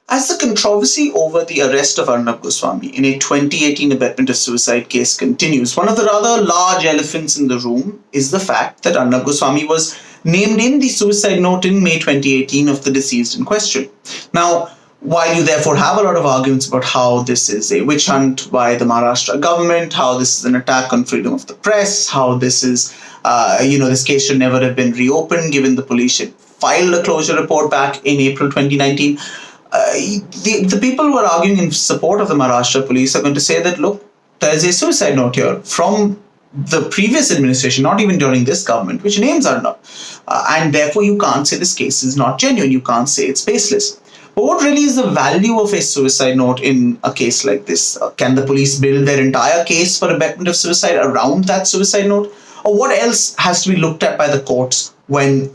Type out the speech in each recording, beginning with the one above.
As the controversy over the arrest of Arnab Goswami in a 2018 abetment of suicide case continues, one of the rather large elephants in the room is the fact that Arnab Goswami was named in the suicide note in May 2018 of the deceased in question. Now, while you therefore have a lot of arguments about how this is a witch hunt by the Maharashtra government, how this is an attack on freedom of the press, how this is, this case should never have been reopened given the police had filed a closure report back in April 2019. The people who are arguing in support of the Maharashtra police are going to say that, look, there is a suicide note here from the previous administration, not even during this government, which names Arnab. And therefore, you can't say this case is not genuine. You can't say it's baseless. But what really is the value of a suicide note in a case like this? Can the police build their entire case for abetment of suicide around that suicide note? Or what else has to be looked at by the courts when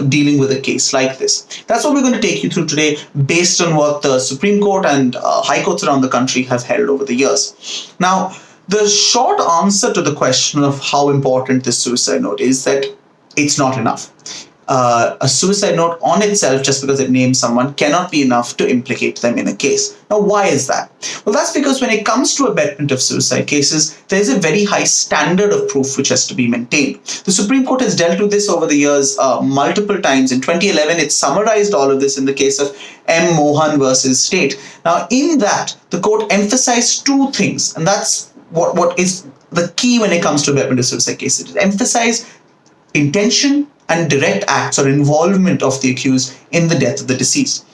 dealing with a case like this? That's what we're going to take you through today, based on what the Supreme Court and high courts around the country have held over the years. Now, the short answer to the question of how important this suicide note is that it's not enough. A suicide note on itself, just because it names someone, cannot be enough to implicate them in a case. Now, why is that? Well, that's because when it comes to abetment of suicide cases, there is a very high standard of proof which has to be maintained. The Supreme Court has dealt with this over the years multiple times. In 2011, it summarized all of this in the case of M. Mohan versus State. Now, in that, the court emphasized two things, and that's what is the key when it comes to abetment of suicide cases. It emphasized intention and direct acts or involvement of the accused in the death of the deceased.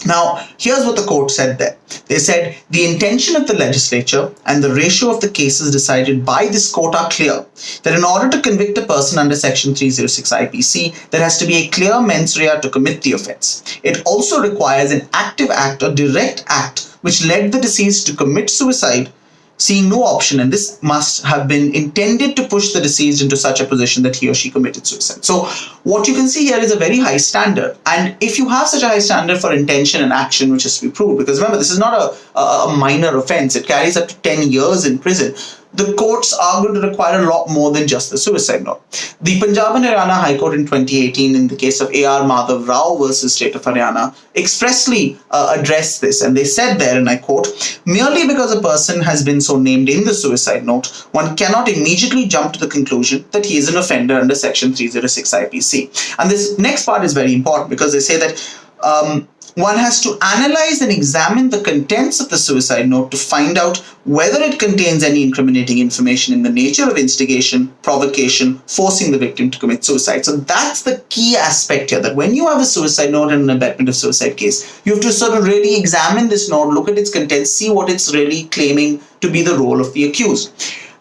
Now, here's what the court said there. They said, the intention of the legislature and the ratio of the cases decided by this court are clear, that in order to convict a person under Section 306 IPC, there has to be a clear mens rea to commit the offense. It also requires an active act or direct act which led the deceased to commit suicide, seeing no option, and this must have been intended to push the deceased into such a position that he or she committed suicide. So what you can see here is a very high standard, and if you have such a high standard for intention and action which has to be proved, because remember, this is not a minor offense, it carries up to 10 years in prison, the courts are going to require a lot more than just the suicide note. The Punjab and Haryana High Court in 2018, in the case of A.R. Madhav Rao versus State of Haryana, expressly addressed this, and they said there, and I quote, merely because a person has been so named in the suicide note, one cannot immediately jump to the conclusion that he is an offender under Section 306 IPC. And this next part is very important, because they say that one has to analyze and examine the contents of the suicide note to find out whether it contains any incriminating information in the nature of instigation, provocation, forcing the victim to commit suicide. So that's the key aspect here, that when you have a suicide note and an abetment of suicide case, you have to sort of really examine this note, look at its contents, see what it's really claiming to be the role of the accused.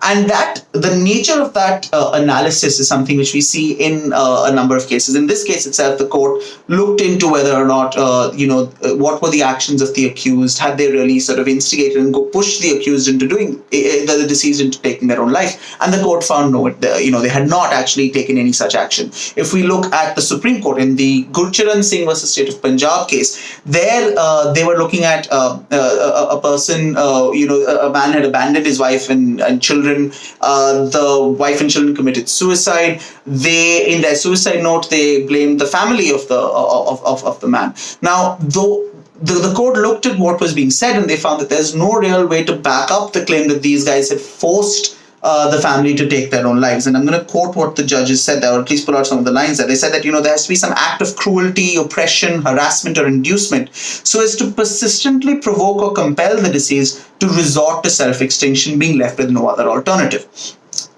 And that the nature of that analysis is something which we see in a number of cases. In this case itself, the court looked into whether or not, what were the actions of the accused, had they really sort of instigated and pushed the accused into doing, the deceased into taking their own life. And the court found no, they had not actually taken any such action. If we look at the Supreme Court in the Gulchersingh versus State of Punjab case, there they were looking at a person, a man had abandoned his wife and children. The wife and children committed suicide. They, in their suicide note, they blamed the family of the man. Now, though the court looked at what was being said, and they found that there's no real way to back up the claim that these guys had forced the family to take their own lives. And I'm going to quote what the judges said there, or at least pull out some of the lines there. They said that, there has to be some act of cruelty, oppression, harassment, or inducement so as to persistently provoke or compel the deceased to resort to self-extinction, being left with no other alternative.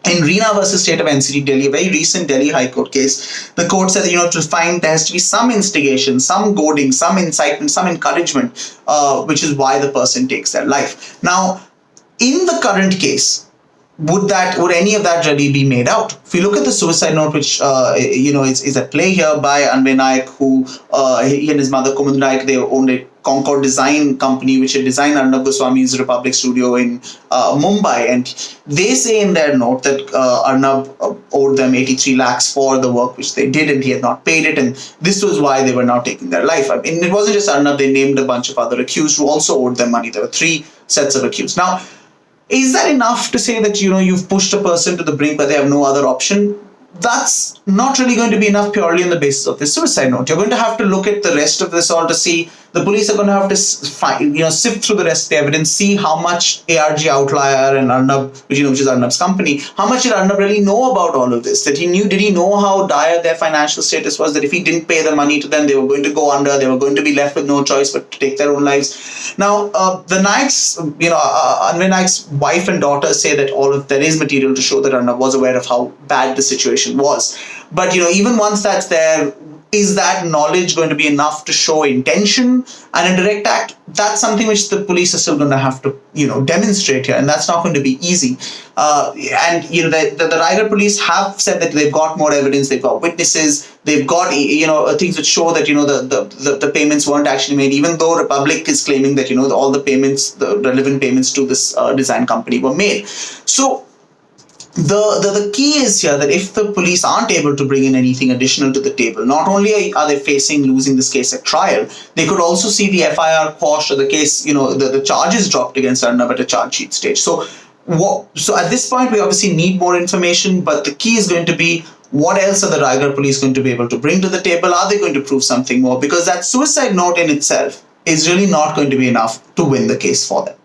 In Reena versus State of NCT Delhi, a very recent Delhi High Court case, the court said, to find there has to be some instigation, some goading, some incitement, some encouragement, which is why the person takes their life. Now, in the current case, would any of that really be made out? If we look at the suicide note, which is at play here by Anvay Naik, who he and his mother Kumud Naik, they owned a Concord design company which had designed Arnab Goswami's Republic Studio in Mumbai, and they say in their note that Arnab owed them 83 lakhs for the work which they did, and he had not paid it, and this was why they were now taking their life. I mean, it wasn't just Arnab; they named a bunch of other accused who also owed them money. There were 3 sets of accused. Now, is that enough to say that you've pushed a person to the brink where they have no other option? That's not really going to be enough purely on the basis of this suicide note. You're going to have to look at the rest of this all to see the police are going to have to sift through the rest of the evidence, see how much ARG Outlier and Arnab, which is Arnab's company, how much did Arnab really know about all of this? Did he know how dire their financial status was, that if he didn't pay the money to them, they were going to go under, they were going to be left with no choice but to take their own lives. Now, the Naiks, Anvay Naik's wife and daughter say that there is material to show that Arnab was aware of how bad the situation was. But, even once that's there, is that knowledge going to be enough to show intention and a direct act? That's something which the police are still going to have to, demonstrate here, and that's not going to be easy. The Raigad police have said that they've got more evidence, they've got witnesses, they've got, things which show that, the payments weren't actually made, even though Republic is claiming that, all the payments, the relevant payments to this design company were made. So, the key is here that if the police aren't able to bring in anything additional to the table, not only are they facing losing this case at trial, they could also see the FIR quashed or the case, the charges dropped against Arnab at a charge sheet stage. So at this point, we obviously need more information, but the key is going to be, what else are the Raigad police going to be able to bring to the table? Are they going to prove something more? Because that suicide note in itself is really not going to be enough to win the case for them.